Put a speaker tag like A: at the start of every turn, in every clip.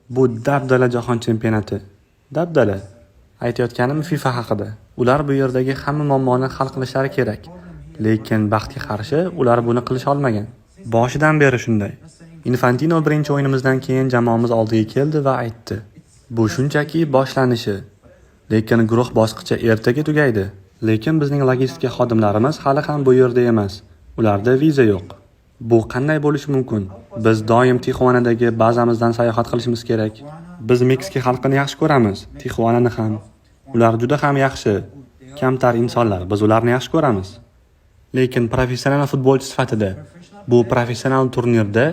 A: Bu dabdala jahon chempionati. Dabdala. Aytayotganim FIFA haqida. Ular bu yerdagi hamma muammoni hal qilishlari kerak. Lekin baxtga qarshi ular buni qilisha olmagan. Boshidan beri shunday. Infantino birinchi o'yinimizdan keyin jamoamiz oldiga keldi va aytdi: "Bu shunchaki boshlanishi. Lekin guruh bosqichi ertaga tugaydi. Lekin bizning logistika xodimlarimiz hali ham bu yerda emas. Ularda viza yo'q. Bu qanday bo'lishi mumkin? Biz doim Tixuanadagi bazamizdan sayohat qilishimiz kerak. Biz Meksika xalqini yaxshi ko'ramiz, Tixuanani ham. Ular juda ham yaxshi, kamtar insonlar. Biz ularni yaxshi ko'ramiz. Lekin professional futbolchi sifatida bu professional turnirda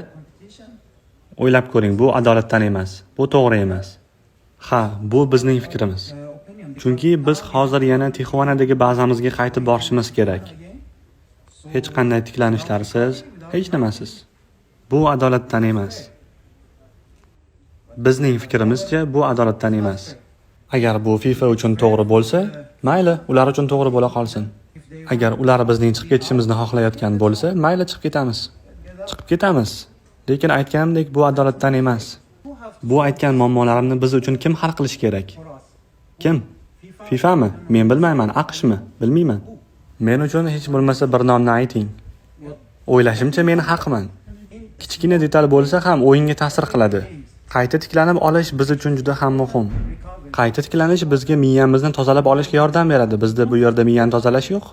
A: o'ylab ko'ring, bu adolatdan emas, bu to'g'ri emas. Ha, bu bizning fikrimiz. Chunki biz hozir yana Tixuanadagi bazamizga qaytib borishimiz kerak. Hech qanday tiklanishlarsiz, hech nimasiz. Bu adolatdan emas. Bizning fikrimizcha bu adolatdan emas. Agar bu FIFA uchun to'g'ri bo'lsa, mayli, ular uchun to'g'ri bo'la qolsin. Agar ular bizning chiqib ketishimizni xohlayotgan bo'lsa, mayli chiqib ketamiz. Chiqib ketamiz. Lekin aytganimdek bu adolatdan emas. Bu aytgan muammolarimni biz uchun kim hal qilish kerak? Kim? FIFAmi? Men bilmayman. AQShmi? Bilmayman. Men uchun hech bo'lmasa bir nomni ayting. O'ylashimcha men haqman. Kichkina detal bo'lsa ham o'yinga ta'sir qiladi. Qayta tiklanib olish biz uchun juda ham muhim. Qayta tiklanish bizga miyamizni tozalab olishga yordam beradi. Bizda bu yerda miyani tozalash yo'q.